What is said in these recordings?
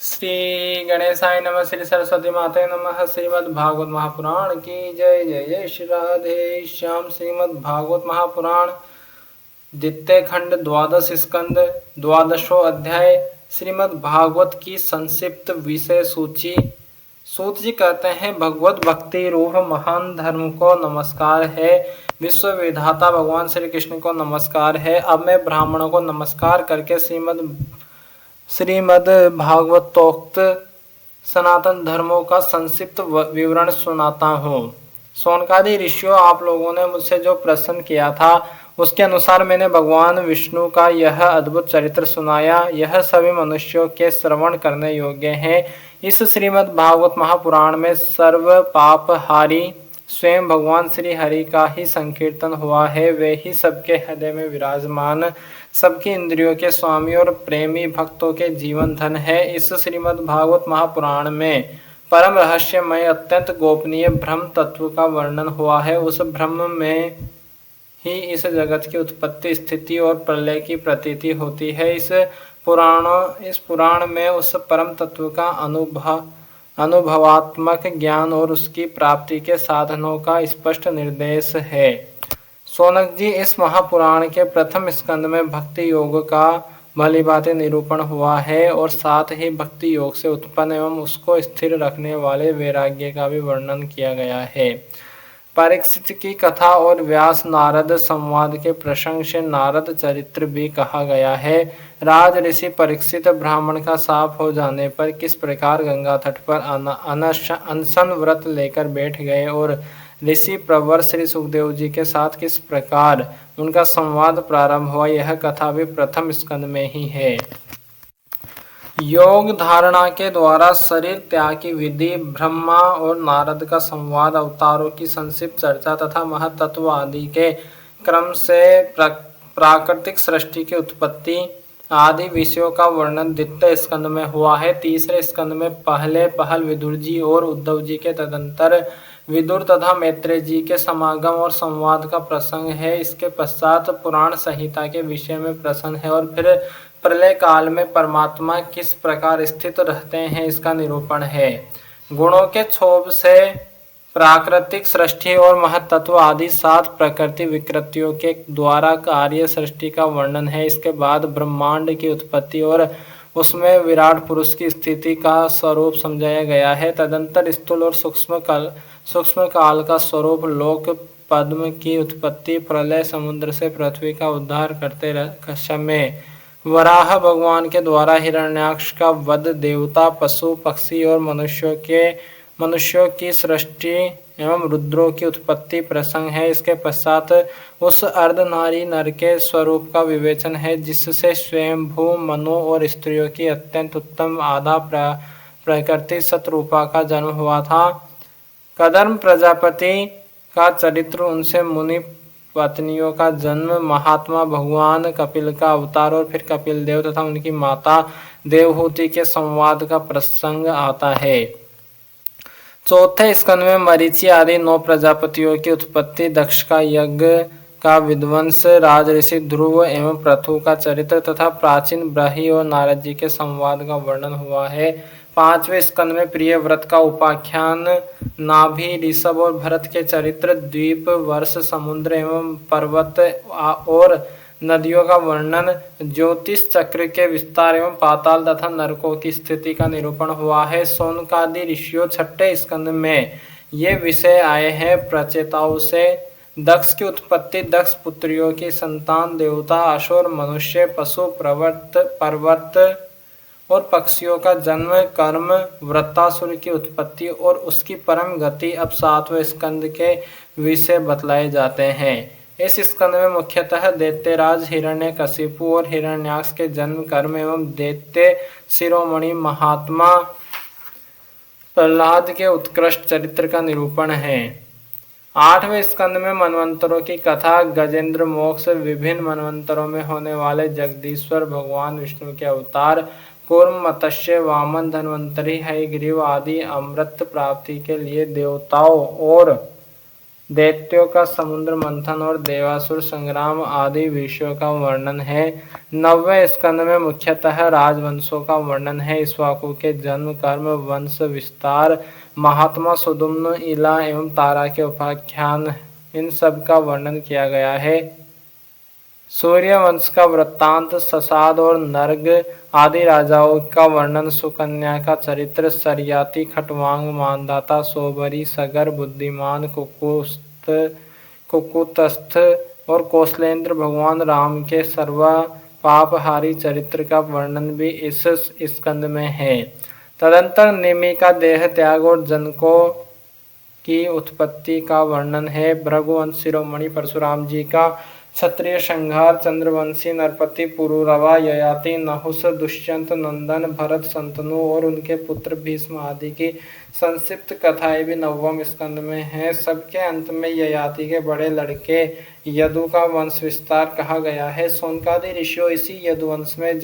श्री गणेशाय नमः। श्री सरस्वती माते नमः। श्रीमद् भागवत महापुराण की जय। जय जय श्री राधे श्याम। श्रीमद् भागवत महापुराण द्वितीय खंड द्वादश स्कंद द्वादशो अध्याय। श्रीमद् भागवत की संक्षिप्त विषय सूची। सूत जी कहते हैं, भगवत भक्ति रूप महान धर्म को नमस्कार है। विश्व विधाता भगवान श्री कृष्ण को नमस्कार है। अब मैं ब्राह्मणों को नमस्कार करके श्रीमद् भागवतोक्त सनातन धर्मों का संक्षिप्त विवरण सुनाता हूँ। सोनकादि ऋषियों, आप लोगों ने मुझसे जो प्रश्न किया था उसके अनुसार मैंने भगवान विष्णु का यह अद्भुत चरित्र सुनाया। यह सभी मनुष्यों के श्रवण करने योग्य है। इस श्रीमद् भागवत महापुराण में सर्व पापहारी स्वयं भगवान श्री हरि का ही संकीर्तन हुआ है। वे ही सबके हृदय में विराजमान, सबकी इंद्रियों के स्वामी और प्रेमी भक्तों के जीवन धन है। इस श्रीमद् भागवत महापुराण में परम रहस्यमय अत्यंत गोपनीय ब्रह्म तत्व का वर्णन हुआ है। उस ब्रह्म में ही इस जगत की उत्पत्ति, स्थिति और प्रलय की प्रतीति होती है। इस पुराण में उस परम तत्व का अनुभवात्मक ज्ञान और उसकी प्राप्ति के साधनों का स्पष्ट निर्देश है। सोनक जी, इस महापुराण के प्रथम स्कंद में भक्ति योग का भलीभांति निरूपण हुआ है और साथ ही भक्ति योग से उत्पन्न एवं उसको स्थिर रखने वाले वैराग्य का भी वर्णन किया गया है। परीक्षित की कथा और व्यास नारद संवाद के प्रसंग से नारद चरित्र भी कहा गया है। राज ऋषि परीक्षित ब्राह्मण का शाप हो जाने पर किस प्रकार गंगा तट पर अनशन व्रत लेकर बैठ गए और ऋषि प्रवर श्री सुखदेव जी के साथ किस प्रकार उनका संवाद प्रारंभ हुआ, यह कथा भी प्रथम स्कंद में ही है। योग धारणा के द्वारा शरीर त्याग की विधि, ब्रह्मा और नारद का संवाद, अवतारों की संक्षिप्त चर्चा तथा महतत्व आदि के क्रम से प्राकृतिक सृष्टि की उत्पत्ति आदि विषयों का वर्णन द्वितीय स्कंद में हुआ है। तीसरे स्कंद में पहल विदुर जी और उद्धव जी के तदंतर विदुर तथा मैत्रेय जी के समागम और संवाद का प्रसंग है। इसके पश्चात पुराण संहिता के विषय में प्रश्न है और फिर प्रलय काल में परमात्मा किस प्रकार स्थित रहते हैं इसका निरूपण है। गुणों के क्षोभ से प्राकृतिक सृष्टि और महतत्व आदि 7 प्रकृति विकृतियों के द्वारा कार्य सृष्टि का वर्णन है। इसके बाद ब्रह्मांड की उत्पत्ति और उसमें विराट पुरुष की स्थिति का स्वरूप समझाया गया है। तदंतर स्थूल और सूक्ष्म काल का स्वरूप, लोक पद्म की उत्पत्ति, प्रलय, समुद्र से पृथ्वी का उद्धार करते समय वराह भगवान के द्वारा हिरण्याक्ष का वध, देवता, पशु, पक्षी और मनुष्यों की सृष्टि एवं रुद्रों की उत्पत्ति प्रसंग है। इसके पश्चात उस अर्धनारी नर के स्वरूप का विवेचन है जिससे स्वयंभू मनु और स्त्रियों की अत्यंत उत्तम आधा प्रकृति सतरूपा का जन्म हुआ था। कदर्म प्रजापति का चरित्र, उनसे मुनि पत्नियों का जन्म, महात्मा भगवान कपिल का अवतार और फिर कपिल देव तथा उनकी माता देवहूति के संवाद का प्रसंग आता है। चौथे स्कंद में मरीचि आदि 9 प्रजापतियों की उत्पत्ति, दक्ष का यज्ञ का विध्वंस, राजऋषि ध्रुव एवं पृथु का चरित्र तथा प्राचीन ब्रही और नारद जी के संवाद का वर्णन हुआ है। 5वें स्कंद में प्रिय व्रत का उपाख्यान, नाभि, ऋषभ और भरत के चरित्र, द्वीप, वर्ष, समुद्र एवं पर्वत और नदियों का वर्णन, ज्योतिष चक्र के विस्तार एवं पाताल तथा नरकों की स्थिति का निरूपण हुआ है। सोनकादि ऋषियों 6ठे स्कंद में ये विषय आए हैं। प्रचेताओं से दक्ष की उत्पत्ति, दक्ष पुत्रियों की संतान, देवता, असुर, मनुष्य, पशु, पर्वत और पक्षियों का जन्म, कर्म, वृत्तासुर की उत्पत्ति और उसकी परम गति अब 7वें स्कंद के विषय बतलाए जाते हैं। इस स्कंद में मुख्यतः दैत्यराज हिरण्यकशिपु और हिरण्याक्ष के जन्म, कर्म एवं दैत्य शिरोमणि महात्मा प्रहलाद के उत्कृष्ट चरित्र का निरूपण है। 8वें स्कंद में मनवंतरों की कथा, गजेंद्र मोक्ष, विभिन्न मनवंतरों में होने वाले जगदीश्वर भगवान विष्णु के अवतार, कूर्म, मत्स्य, वामन, धन्वंतरी, हयग्रीव आदि अमृत प्राप्ति के लिए देवताओं और दैत्यों का समुद्र मंथन और देवासुर संग्राम आदि विषयों का वर्णन है। 9वें स्कंद में मुख्यतः राजवंशों का वर्णन है। इक्ष्वाकु के जन्म, कर्म, वंश विस्तार, महात्मा, सुदुम्न, इला एवं तारा के उपाख्यान, इन सब का वर्णन किया गया है। सूर्यवंश का वृत्तांत, ससाद और नर्ग आदि राजाओं का वर्णन, सुकन्या का चरित्र, सरियाती, खटवांग, मानदाता, सोबरी, सगर, बुद्धिमान, कुकुतस्थ और कौशलेंद्र भगवान राम के सर्व पापहारी चरित्र का वर्णन भी इस स्कंद में है। तदंतर निमि का देह त्याग और जनकों की उत्पत्ति का वर्णन है। भृगुवंश शिरोमणि परशुराम जी का क्षत्रिय संहार, चंद्रवंशी नरपति, पुरुरवा, ययाति, नहुष, दुष्यंत, नंदन, भरत, शंतनु और उनके पुत्र भीष्म आदि की संक्षिप्त कथाएं भी 9वें स्कंद में हैं। सबके अंत में ययाति के बड़े लड़के यदु का वंश विस्तार कहा गया है। शौनकादि ऋषियों इसी यदुवंश में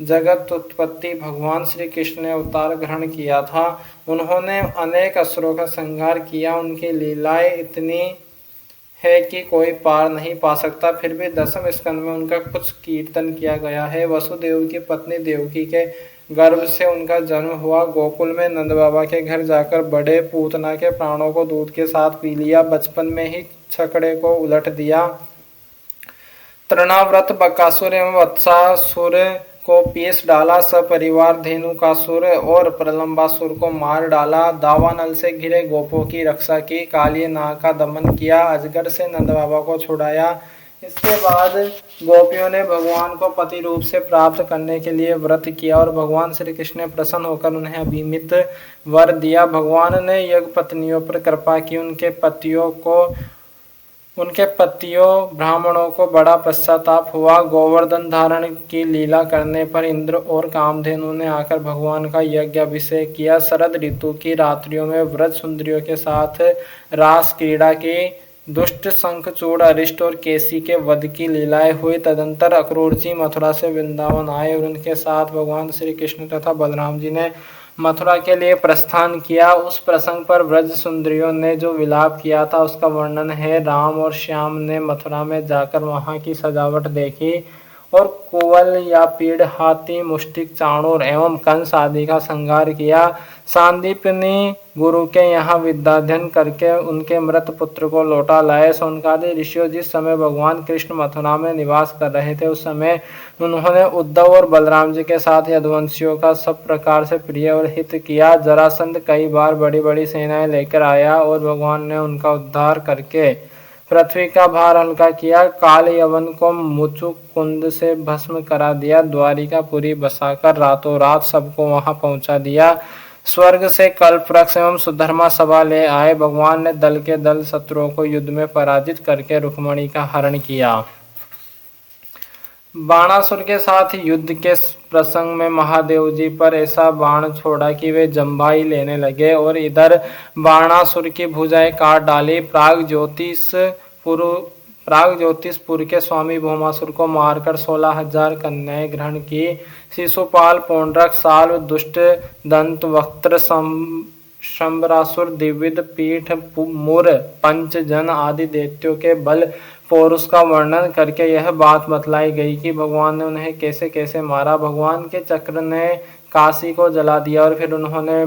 जगत उत्पत्ति भगवान श्री कृष्ण ने अवतार ग्रहण किया था। उन्होंने अनेक असुरों का संहार किया। उनकी लीलाएं इतनी है कि कोई पार नहीं पा सकता। फिर भी 10वें स्कंद में उनका कुछ कीर्तन किया गया है। वसुदेव की पत्नी देवकी के गर्भ से उनका जन्म हुआ। गोकुल में नंद बाबा के घर जाकर बड़े पूतना के प्राणों को दूध के साथ पी लिया। बचपन में ही छकड़े को उलट दिया। तृणाव्रत बकासुर एवं वत्सासुर को पीस डाला। सपरिवार धेनुकासुर और प्रलंबासुर को मार डाला। दावानल से घिरे गोपों की रक्षा की। काली नाग का दमन किया। अजगर से नंद बाबा को छुड़ाया। इसके बाद गोपियों ने भगवान को पति रूप से प्राप्त करने के लिए व्रत किया और भगवान श्री कृष्ण ने प्रसन्न होकर उन्हें अभिमित वर दिया। भगवान ने यज्ञ पत्नियों पर कृपा की। उनके पतियों ब्राह्मणों को बड़ा पश्चाताप हुआ। गोवर्धन धारण की लीला करने पर इंद्र और कामधेनु ने आकर भगवान का यज्ञ अभिषेक किया। शरद ऋतु की रात्रियों में व्रज सुंदरियों के साथ रास क्रीड़ा की। दुष्ट शंखचूड़, अरिष्ट और केसी के वध की लीलाएं हुई। तदंतर अक्रूर जी मथुरा से वृंदावन आए और उनके साथ भगवान श्री कृष्ण तथा बलराम जी ने मथुरा के लिए प्रस्थान किया। उस प्रसंग पर व्रज सुंदरियों ने जो विलाप किया था उसका वर्णन है। राम और श्याम ने मथुरा में जाकर वहां की सजावट देखी और कुवल या पीड़, हाथी, मुष्टिक, चाणूर एवं कंस आदि का संहार किया। सांदीपनी गुरु के यहाँ विद्याध्ययन करके उनके मृत पुत्र को लौटा लाए। शौनकादि ऋषियों जिस समय भगवान कृष्ण मथुरा में निवास कर रहे थे उस समय उन्होंने उद्धव और बलराम जी के साथ यदुवंशियों का सब प्रकार से प्रिय और हित किया। जरासंध कई बार बड़ी बड़ी सेनाएं लेकर आया और भगवान ने उनका उद्धार करके पृथ्वी का भार हल्का किया। काल यवन को मुचुक कुंड से भस्म करा दिया। द्वारिकापुरी बसाकर रातों रात सबको वहां पहुंचा दिया। स्वर्ग से कल्प वृक्ष एवं सुधर्मा सभा ले आए। भगवान ने दल के दल शत्रुओं को युद्ध में पराजित करके रुक्मणी का हरण किया। बाणासुर के साथ युद्ध के प्रसंग में महादेव जी पर ऐसा बाण छोड़ा कि वे जम्भाई लेने लगे और इधर बाणासुर की भुजाएं काट डाली। प्राग ज्योतिषपुर के स्वामी भौमासुर को मारकर 16,000 कन्याएं ग्रहण की। शिशुपाल, पौंड्रक, साल, दुष्ट दंत, वक्त्र, शंबरासुर, द्विविध, पीठ, मुर, पंचजन आदि दैत्यों के बल पौरुष का वर्णन करके यह बात बतलाई गई कि भगवान ने उन्हें कैसे कैसे मारा। भगवान के चक्र ने काशी को जला दिया और फिर उन्होंने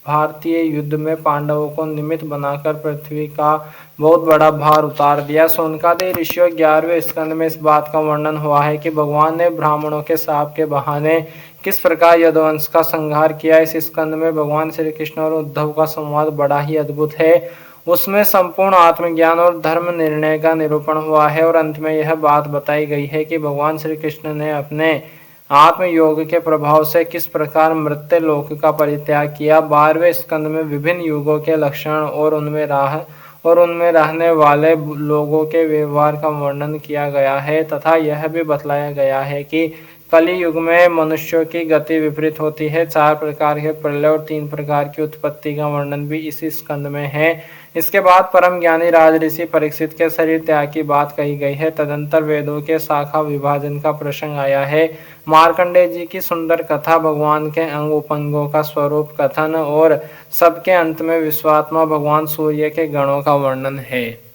भारतीय युद्ध में पांडवों को निमित्त बनाकर पृथ्वी का बहुत बड़ा भार उतार दिया। शौनकादि ऋषियों 11वें स्कंद में इस बात का वर्णन हुआ है कि भगवान ने ब्राह्मणों के शाप के बहाने किस प्रकार यदुवंश का संहार किया। इस स्कंद में भगवान श्री कृष्ण और उद्धव का संवाद बड़ा ही अद्भुत है। उसमें संपूर्ण आत्मज्ञान और धर्म निर्णय का निरूपण हुआ है और अंत में यह बात बताई गई है कि भगवान श्री कृष्ण ने अपने आत्मयोग के प्रभाव से किस प्रकार मृत्यु लोक का परित्याग किया। 12वें स्कंद में विभिन्न युगों के लक्षण और उनमें रहने वाले लोगों के व्यवहार का वर्णन किया गया है तथा यह भी बतलाया गया है कि कली युग में मनुष्यों की गति विपरीत होती है। 4 प्रकार के प्रलय और 3 प्रकार की उत्पत्ति का वर्णन भी इसी स्कंद में है। इसके बाद परम ज्ञानी राजऋषि परीक्षित के शरीर त्याग की बात कही गई है। तदंतर वेदों के शाखा विभाजन का प्रसंग आया है। मार्कंडेय जी की सुंदर कथा, भगवान के अंग उपंगों का स्वरूप कथन और सबके अंत में विश्वात्मा भगवान सूर्य के गणों का वर्णन है।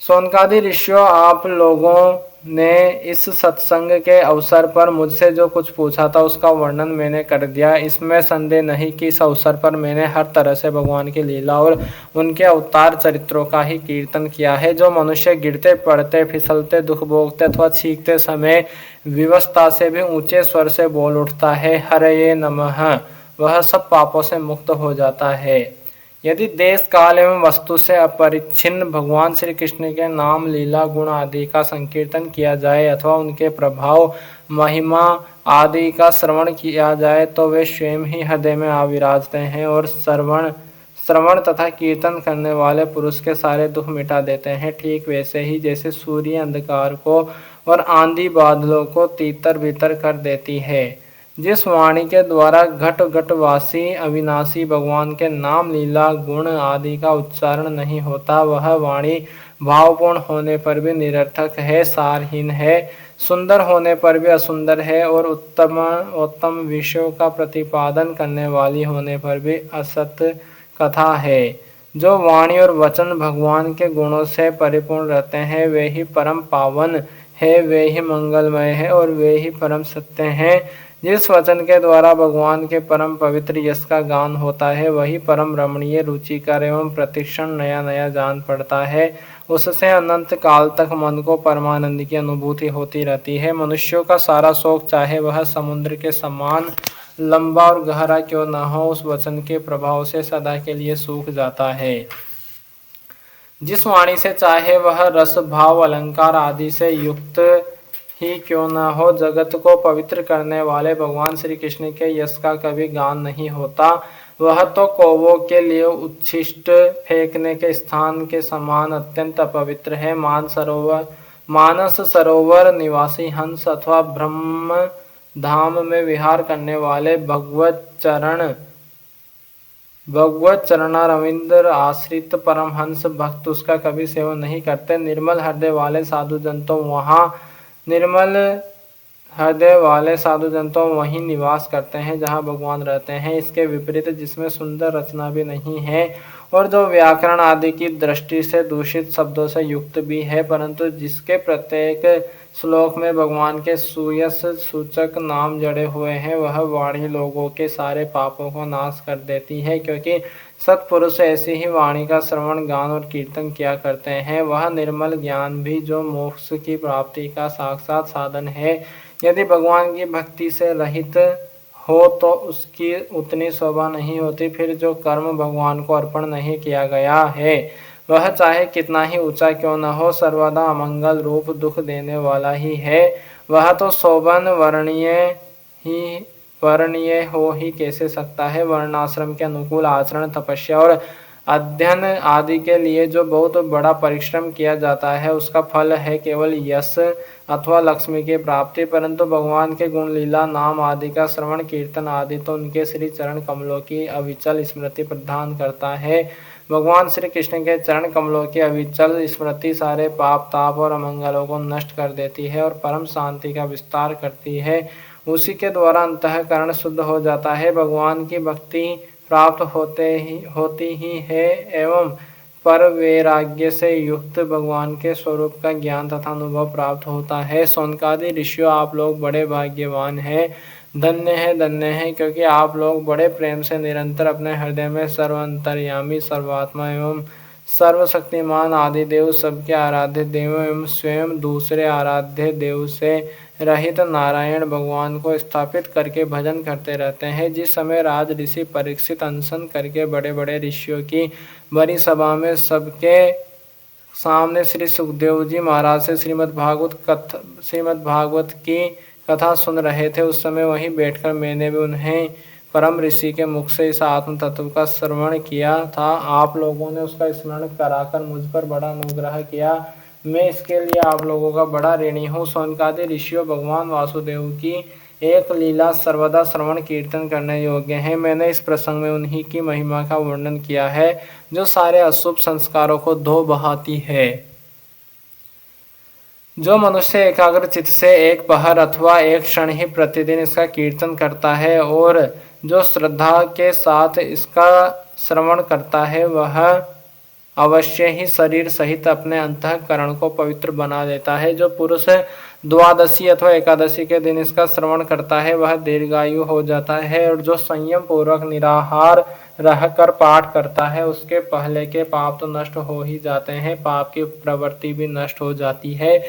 सोनकादि ऋषियों, आप लोगों ने इस सत्संग के अवसर पर मुझसे जो कुछ पूछा था उसका वर्णन मैंने कर दिया। इसमें संदेह नहीं कि इस अवसर पर मैंने हर तरह से भगवान की लीला और उनके अवतार चरित्रों का ही कीर्तन किया है। जो मनुष्य गिरते पड़ते, फिसलते, दुख भोगते अथवा छींकते समय विवशता से भी ऊंचे स्वर से बोल उठता है हरये नमः, वह सब पापों से मुक्त हो जाता है। यदि देश काल एवं वस्तु से अपरिच्छिन्न भगवान श्री कृष्ण के नाम, लीला, गुण आदि का संकीर्तन किया जाए अथवा उनके प्रभाव, महिमा आदि का श्रवण किया जाए तो वे स्वयं ही हृदय में आविराजते हैं और श्रवण तथा कीर्तन करने वाले पुरुष के सारे दुख मिटा देते हैं। ठीक वैसे ही जैसे सूर्य अंधकार को और आंधी बादलों को तीतर भीतर कर देती है। जिस वाणी के द्वारा घट घटवासी अविनाशी भगवान के नाम, लीला, गुण आदि का उच्चारण नहीं होता, वह वाणी भावपूर्ण होने पर भी निरर्थक है, सारहीन है, सुंदर होने पर भी असुंदर है और उत्तम विषयों का प्रतिपादन करने वाली होने पर भी असत कथा है। जो वाणी और वचन भगवान के गुणों से परिपूर्ण रहते हैं वे ही परम पावन है, वे ही मंगलमय है और वे ही परम सत्य हैं। जिस वचन के द्वारा भगवान के परम पवित्र यश का गान होता है वही परम रमणीय, रुचिकर एवं प्रतिक्षण नया नया जान पड़ता है। उससे अनंत काल तक मन को परमानंद की अनुभूति होती रहती है। मनुष्यों का सारा शोक, चाहे वह समुद्र के समान लंबा और गहरा क्यों न हो, उस वचन के प्रभाव से सदा के लिए सूख जाता है। जिस वाणी से चाहे वह रस, भाव, अलंकार आदि से युक्त ही क्यों न हो, जगत को पवित्र करने वाले भगवान श्री कृष्ण के यश का कभी गान नहीं होता। वह तो कौवों के लिए उच्छिष्ट फेंकने के स्थान के समान अत्यंत अपवित्र है। मानस सरोवर निवासी हंस अथवा ब्रह्म धाम में विहार करने वाले भगवत चरणारविंद आश्रित परमहंस भक्त उसका कभी सेवन नहीं करते। निर्मल हृदय वाले साधु जन तो वहीं निवास करते हैं जहाँ भगवान रहते हैं। इसके विपरीत जिसमें सुंदर रचना भी नहीं है और जो व्याकरण आदि की दृष्टि से दूषित शब्दों से युक्त भी है, परंतु जिसके प्रत्येक श्लोक में भगवान के सुयश सूचक नाम जड़े हुए हैं, वह वाणी लोगों के सारे पापों को नाश कर देती है। क्योंकि सत्पुरुष ऐसी ही वाणी का श्रवण, गान और कीर्तन किया करते हैं। वह निर्मल ज्ञान भी जो मोक्ष की प्राप्ति का साक्षात साधन है, यदि भगवान की भक्ति से रहित हो तो उसकी उतनी शोभा नहीं होती। फिर जो कर्म भगवान को अर्पण नहीं किया गया है वह चाहे कितना ही ऊंचा क्यों न हो, सर्वदा अमंगल रूप दुख देने वाला ही है। वह तो शोभन वर्णीय हो ही कैसे सकता है। वर्णाश्रम के अनुकूल आचरण, तपस्या और अध्ययन आदि के लिए जो बहुत बड़ा परिश्रम किया जाता है उसका फल है केवल यश अथवा लक्ष्मी की प्राप्ति। परंतु भगवान के गुण, लीला, नाम आदि का श्रवण, कीर्तन आदि तो उनके श्री चरण कमलों की अविचल स्मृति प्रदान करता है। भगवान श्री कृष्ण के चरण कमलों की अविचल स्मृति सारे पाप, ताप और अमंगलों को नष्ट कर देती है और परम शांति का विस्तार करती है। उसी के द्वारा अंतःकरण शुद्ध हो जाता है, भगवान की भक्ति प्राप्त होती ही है एवं पर वैराग्य से युक्त भगवान के स्वरूप का ज्ञान तथा अनुभव प्राप्त होता है। सौनकादि ऋषियों, आप लोग बड़े भाग्यवान हैं, धन्य है, क्योंकि आप लोग बड़े प्रेम से निरंतर अपने हृदय में सर्वांतर्यामी, सर्वात्मा एवं सर्वशक्तिमान आदिदेव, सबके आराध्य देव एवं स्वयं दूसरे आराध्य देव से रहित नारायण भगवान को स्थापित करके भजन करते रहते हैं। जिस समय राज ऋषि परीक्षित अनशन करके बड़े बड़े ऋषियों की बड़ी सभा में सबके सामने श्री सुखदेव जी महाराज से श्रीमद् भागवत की कथा सुन रहे थे, उस समय वहीं बैठकर मैंने भी उन्हें परम ऋषि के मुख से इस आत्म तत्व का श्रवण किया था। आप लोगों ने उसका स्मरण कराकर मुझ पर बड़ा अनुग्रह किया, मैं इसके लिए आप लोगों का बड़ा ऋणी हूँ। सौनकादि ऋषियों, भगवान वासुदेव की एक लीला सर्वदा श्रवण कीर्तन करने योग्य है। मैंने इस प्रसंग में उन्हीं की महिमा का वर्णन किया है जो सारे अशुभ संस्कारों को धो बहाती है। जो मनुष्य एकाग्र चित्त से एक पहर अथवा एक क्षण ही प्रतिदिन इसका कीर्तन करता है और जो श्रद्धा के साथ इसका श्रवण करता है, वह अवश्य ही शरीर सहित अपने अंतःकरण को पवित्र बना लेता है। जो पुरुष द्वादशी अथवा एकादशी के दिन इसका श्रवण करता है, वह दीर्घायु हो जाता है। और जो संयम पूर्वक निराहार रहकर पाठ करता है, उसके पहले के पाप तो नष्ट हो ही जाते हैं, पाप की प्रवृत्ति भी नष्ट हो जाती है।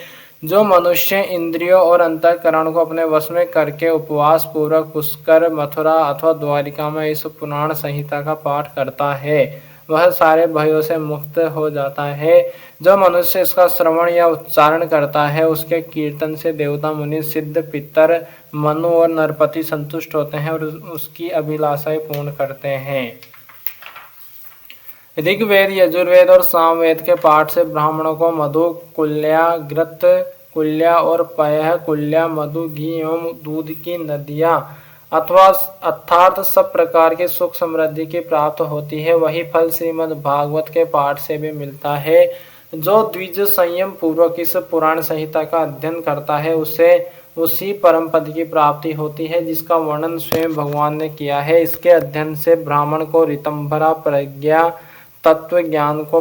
जो मनुष्य इंद्रियों और अंतःकरण को अपने वश में करके उपवास पूर्वक पुष्कर, मथुरा अथवा द्वारिका में इस पुराण संहिता का पाठ करता है, वह सारे भयों से मुक्त हो जाता है। जो मनुष्य इसका श्रवण या उच्चारण करता है, उसके कीर्तन से देवता, मुनि, सिद्ध, पितर, मनु और नरपति संतुष्ट होते हैं और उसकी अभिलाषाएं पूर्ण करते हैं। ऋग्वेद, यजुर्वेद और सामवेद के पाठ से ब्राह्मणों को मधु, कुल्या, घृत कुल्या और पयः कुल्या, मधु, घी एवं दूध की नदियाँ अथवा अर्थात सब प्रकार की सुख समृद्धि की प्राप्त होती है। वही फल श्रीमद् भागवत के पाठ से भी मिलता है। जो द्विज संयम पूर्वक इस पुराण संहिता का अध्ययन करता है, उसे उसी परम पद की प्राप्ति होती है जिसका वर्णन स्वयं भगवान ने किया है। इसके अध्ययन से ब्राह्मण को ऋतंभरा प्रज्ञा, तत्व ज्ञान को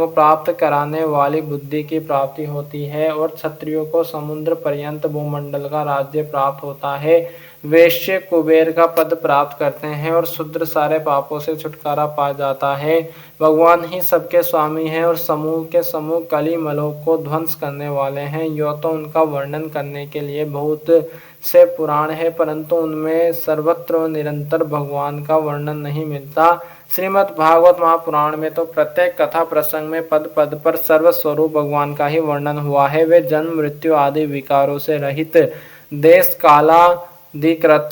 प्राप्त कराने वाली बुद्धि की प्राप्ति होती है और क्षत्रियों को समुद्र पर्यंत भूमंडल का राज्य प्राप्त होता है। वैश्य कुबेर का पद प्राप्त करते हैं और शूद्र सारे पापों से छुटकारा पा जाता है। भगवान ही सबके स्वामी हैं और समूह के समूह कली मलों को ध्वंस करने वाले हैं। यो तो उनका वर्णन करने के लिए बहुत से पुराण है, परंतु उनमें सर्वत्र निरंतर भगवान का वर्णन नहीं मिलता। श्रीमद् भागवत महापुराण में तो प्रत्येक कथा प्रसंग में पद पद पर सर्वस्वरूप भगवान का ही वर्णन हुआ है। वे जन्म, मृत्यु आदि विकारों से रहित, देश कालादिकृत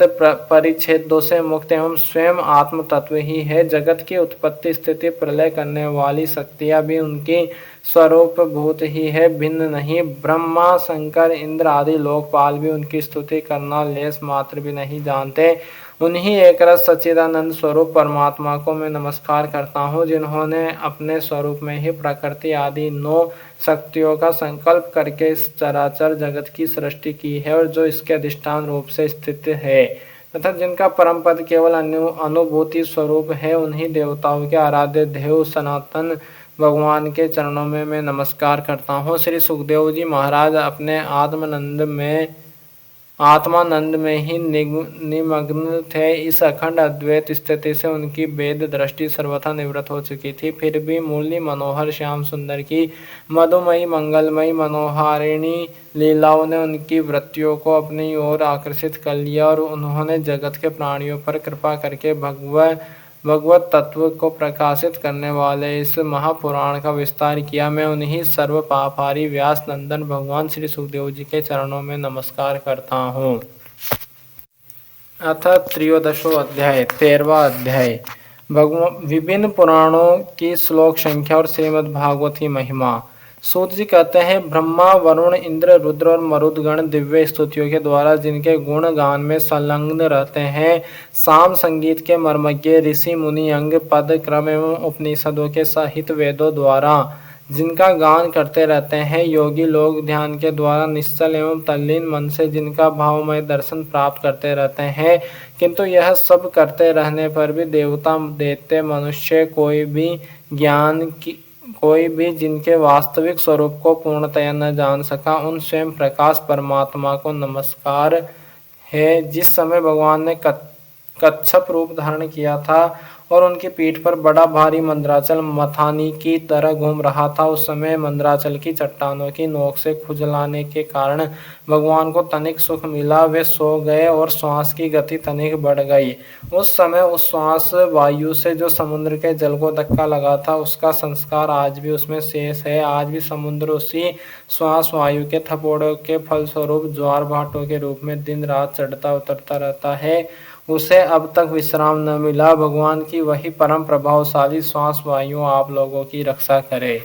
परिच्छेदों से मुक्त एवं स्वयं आत्म तत्व ही है। जगत की उत्पत्ति, स्थिति, प्रलय करने वाली शक्तियां भी उनकी स्वरूप भूत ही है, भिन्न नहीं। ब्रह्मा, शंकर, इंद्र आदि लोकपाल भी उनकी स्तुति करना लेस मात्र भी नहीं जानते। उन्हीं एक रस सच्चिदानंद स्वरूप परमात्मा को मैं नमस्कार करता हूँ, जिन्होंने अपने स्वरूप में ही प्रकृति आदि 9 शक्तियों का संकल्प करके इस चराचर जगत की सृष्टि की है और जो इसके अधिष्ठान रूप से स्थित है तथा जिनका परम पद केवल अनुभूति स्वरूप है। उन्हीं देवताओं के आराध्य देव सनातन भगवान के चरणों में मैं नमस्कार करता हूँ। श्री सुखदेव जी महाराज अपने आत्मानंद में ही निमग्न थे। इस अखंड अद्वैत स्थिति से उनकी वेद दृष्टि सर्वथा निवृत्त हो चुकी थी। फिर भी मुरली मनोहर श्याम सुंदर की मधुमयी मंगलमयी मनोहारिणी लीलाओं ने उनकी वृत्तियों को अपनी ओर आकर्षित कर लिया और उन्होंने जगत के प्राणियों पर कृपा करके भगवत तत्व को प्रकाशित करने वाले इस महापुराण का विस्तार किया। मैं उन्हीं सर्व पापहारी व्यास नंदन भगवान श्री सुखदेव जी के चरणों में नमस्कार करता हूँ। अथ त्रयोदशो अध्याय, 13वां अध्याय, विभिन्न पुराणों की श्लोक संख्या और श्रीमद् भागवत की महिमा। सूत जी कहते हैं, ब्रह्मा, वरुण, इंद्र, रुद्र और मरुदगण दिव्य स्तुतियों के द्वारा जिनके गुण गान में संलग्न रहते हैं, साम संगीत के मर्मज्ञ ऋषि मुनि अंग पद क्रम एवं उपनिषदों के सहित वेदों द्वारा जिनका गान करते रहते हैं, योगी लोग ध्यान के द्वारा निश्चल एवं तल्लीन मन से जिनका भावमय दर्शन प्राप्त करते रहते हैं, किंतु यह सब करते रहने पर भी देवता, दैत्य, मनुष्य कोई भी जिनके वास्तविक स्वरूप को पूर्णतया न जान सका, उन स्वयं प्रकाश परमात्मा को नमस्कार है। जिस समय भगवान ने कच्छप रूप धारण किया था और उनकी पीठ पर बड़ा भारी मंदराचल मथानी की तरह घूम रहा था, उस समय मंदराचल की चट्टानों की नोक से खुजलाने के कारण भगवान को तनिक सुख मिला। वे सो गए और श्वास की गति तनिक बढ़ गई। उस समय उस श्वास वायु से जो समुद्र के जल को धक्का लगा था, उसका संस्कार आज भी उसमें शेष है। आज भी समुद्र उसी श्वास वायु के थपोड़ों के फलस्वरूप ज्वार भाटों के रूप में दिन रात चढ़ता उतरता रहता है। उसे अब तक विश्राम न मिला। भगवान की वही परम प्रभावशाली श्वास वायु आप लोगों की रक्षा करे।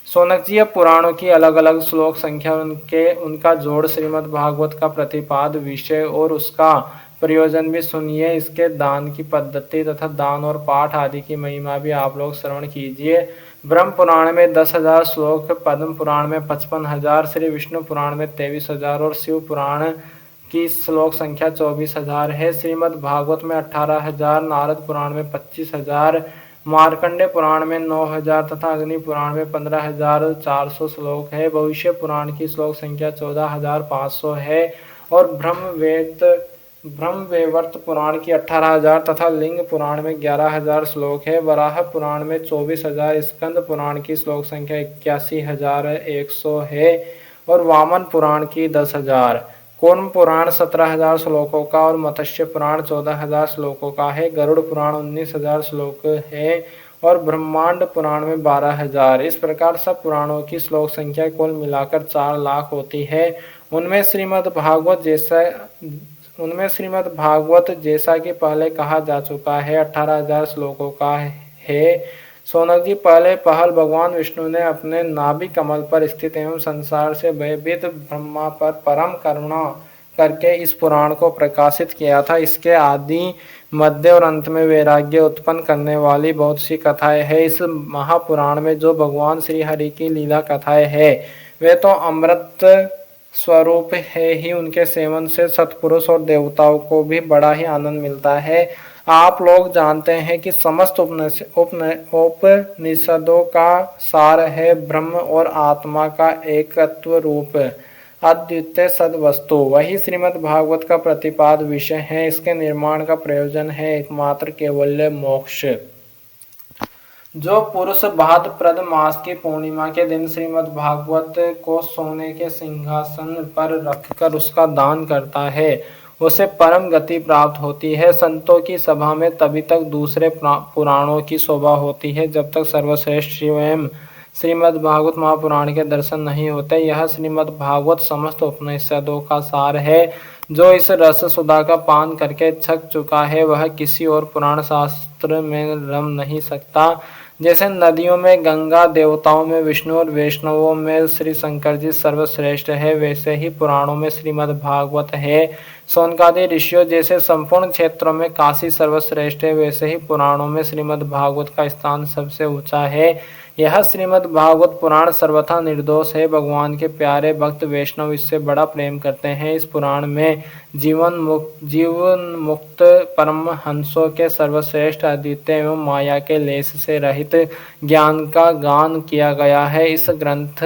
सोनक जी, अब पुराणों की अलग अलग श्लोक संख्या उनका जोड़, श्रीमद् भागवत का प्रतिपाद विषय और उसका प्रयोजन भी सुनिए। इसके दान की पद्धति तथा दान और पाठ आदि की महिमा भी आप लोग श्रवण कीजिए। ब्रह्म पुराण में 10,000 श्लोक, पद्म पुराण में 55,000, श्री विष्णु पुराण में 23,000 और शिव पुराण की श्लोक संख्या 24,000 है। श्रीमद् भागवत में 18,000, नारद पुराण में 25,000, मार्कंडे पुराण में 9,000 तथा अग्नि पुराण में 15,400 श्लोक है। भविष्य पुराण की श्लोक संख्या 14,500 है और ब्रह्मवैवर्त पुराण की 18,000 तथा लिंग पुराण में 11,000 श्लोक है। वराह पुराण में 24,000, स्कंद पुराण की श्लोक संख्या 81,100 है और वामन पुराण की 10,000। कूर्म पुराण 17,000 श्लोकों का और मत्स्य पुराण 14,000 श्लोकों का है। गरुड़ पुराण 19,000 श्लोक है और ब्रह्मांड पुराण में 12,000। इस प्रकार सब पुराणों की श्लोक संख्या कुल मिलाकर 4 लाख होती है। उनमें श्रीमद् भागवत जैसा कि पहले कहा जा चुका है 18,000 श्लोकों का है। सोनक जी, पहल भगवान विष्णु ने अपने नाभि कमल पर स्थित एवं संसार से भयभीत ब्रह्मा पर परम करुणा करके इस पुराण को प्रकाशित किया था। इसके आदि, मध्य और अंत में वैराग्य उत्पन्न करने वाली बहुत सी कथाएं हैं। इस महापुराण में जो भगवान श्री हरि की लीला कथाएं हैं वे तो अमृत स्वरूप है ही। उनके सेवन से सत्पुरुष और देवताओं को भी बड़ा ही आनंद मिलता है। आप लोग जानते हैं कि समस्त उपनिषदों का सार है ब्रह्म और आत्मा का एकत्व रूप अद्वितीय सद्वस्तु। वही श्रीमद् भागवत का प्रतिपाद्य विषय है। इसके निर्माण का प्रयोजन है एकमात्र केवल्य मोक्ष। जो पुरुष भाद्रपद मास की पूर्णिमा के दिन श्रीमद् भागवत को सोने के सिंहासन पर रखकर उसका दान करता है उसे परम गति प्राप्त होती है। संतों की सभा में तभी तक दूसरे पुराणों की शोभा होती है जब तक सर्वश्रेष्ठ स्वयं श्रीमद् भागवत महापुराण के दर्शन नहीं होते। यह श्रीमद् भागवत समस्त उपनिषदों का सार है। जो इस रस सुधा का पान करके थक चुका है वह किसी और पुराण शास्त्र में रम नहीं सकता। जैसे नदियों में गंगा, देवताओं में विष्णु और वैष्णवों में श्री शंकर जी सर्वश्रेष्ठ है, वैसे ही पुराणों में श्रीमद् भागवत है। सौनकादि ऋषियों जैसे संपूर्ण क्षेत्रों में काशी सर्वश्रेष्ठ है, वैसे ही पुराणों में श्रीमद् भागवत का स्थान सबसे ऊंचा है। यह श्रीमद् भागवत पुराण सर्वथा निर्दोष है। भगवान के प्यारे भक्त वैष्णव इससे बड़ा प्रेम करते हैं। इस पुराण में जीवन मुक्त परमहंसों के सर्वश्रेष्ठ अद्वितीय एवं माया के लेस से रहित ज्ञान का गान किया गया है। इस ग्रंथ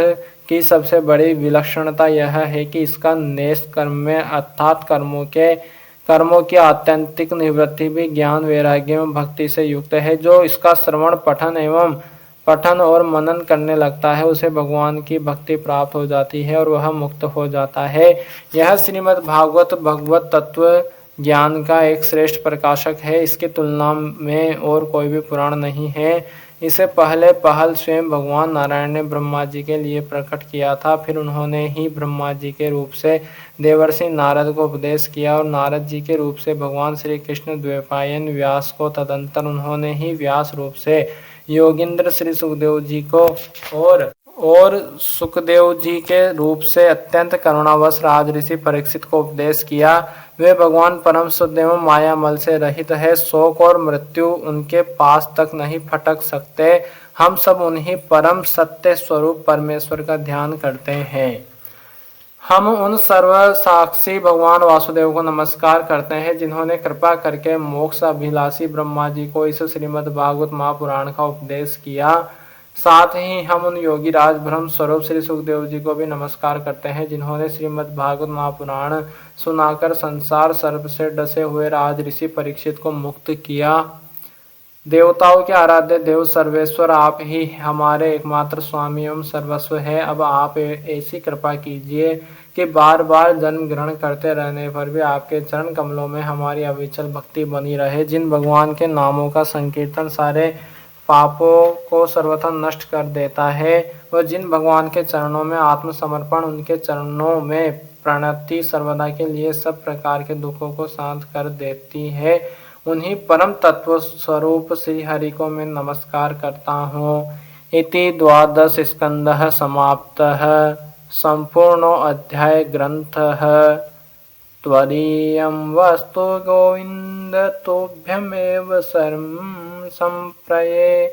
की सबसे बड़ी विलक्षणता यह है कि इसका नेश कर्म में अर्थात कर्मों की आत्यंतिक निवृत्ति भी ज्ञान, वैराग्य एवं भक्ति से युक्त है। जो इसका श्रवण, पठन और मनन करने लगता है उसे भगवान की भक्ति प्राप्त हो जाती है और वह मुक्त हो जाता है। यह श्रीमद् भागवत भगवत तत्व ज्ञान का एक श्रेष्ठ प्रकाशक है। इसकी तुलना में और कोई भी पुराण नहीं है। इसे पहल स्वयं भगवान नारायण ने ब्रह्मा जी के लिए प्रकट किया था। फिर उन्होंने ही ब्रह्मा जी के रूप से देवर्षि नारद को उपदेश किया और नारद जी के रूप से भगवान श्री कृष्ण द्वैपायन व्यास को, तदंतर उन्होंने ही व्यास रूप से योगींद्र श्री सुखदेव जी को और सुखदेव जी के रूप से अत्यंत करुणावश राजऋषि परीक्षित को उपदेश किया। वे भगवान परम शुद्ध एवं मायामल से रहित है। शोक और मृत्यु उनके पास तक नहीं फटक सकते। हम सब उन्हीं परम सत्य स्वरूप परमेश्वर का ध्यान करते हैं। हम उन सर्वसाक्षी भगवान वासुदेव को नमस्कार करते हैं जिन्होंने कृपा करके मोक्ष अभिलाषी ब्रह्मा जी को इस श्रीमद् भागवत महापुराण का उपदेश किया। साथ ही हम उन योगी राज ब्रह्म स्वरूप श्री सुखदेव जी को भी नमस्कार करते हैं जिन्होंने श्रीमद् भागवत महापुराण सुनाकर संसार सर्प से डसे हुए राज ऋषि परीक्षित को मुक्त किया। देवताओं के आराध्य देव सर्वेश्वर आप ही हमारे एकमात्र स्वामी एवं सर्वस्व है। अब आप ऐसी कृपा कीजिए कि बार बार जन्म ग्रहण करते रहने पर भी आपके चरण कमलों में हमारी अविचल भक्ति बनी रहे। जिन भगवान के नामों का संकीर्तन सारे पापों को सर्वथा नष्ट कर देता है, वह जिन भगवान के चरणों में आत्मसमर्पण, उनके चरणों में प्रणति सर्वदा के लिए सब प्रकार के दुखों को शांत कर देती है, उन्हीं परम तत्व स्वरूप श्री हरि को मैं नमस्कार करता हूँ। इति 12 स्कंदः समाप्तः। संपूर्णो अध्याय ग्रंथः त्वदीयं वस्तु गोविंद तोभ्यमेव शरणं संप्रये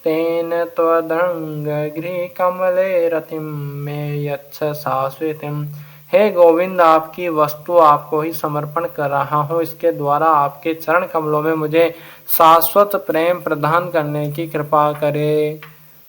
तेन त्वदंग गृह कमले रतिम में यच्छ शाश्वतीम। हे गोविंद, आपकी वस्तु आपको ही समर्पण कर रहा हूँ, इसके द्वारा आपके चरण कमलों में मुझे शाश्वत प्रेम प्रदान करने की कृपा करे।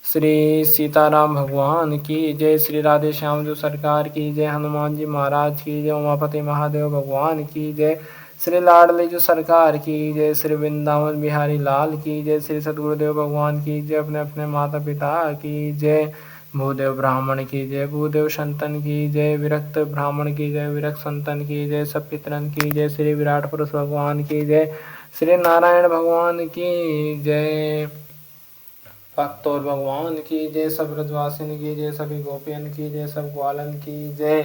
श्री सीताराम भगवान की जय, श्री राधे श्याम जो सरकार की जय, हनुमान जी महाराज की जय, उमापति महादेव भगवान की जय, श्री लाडली जो सरकार की जय, श्री वृंदावन बिहारी लाल की जय, श्री सदगुरुदेव भगवान की जय, अपने अपने माता पिता की जय, भूदेव ब्राह्मण की जय, भूदेव संतन की जय, विरक्त ब्राह्मण की जय, विरक्त संतन की जय, सब पितरन की जय, श्री विराट पुरुष भगवान की जय, श्री नारायण भगवान की जय, भक्तोर भगवान की जय, सब ब्रजवासिन की जय, सभी गोपियन की जय, सब ग्वालन की जय।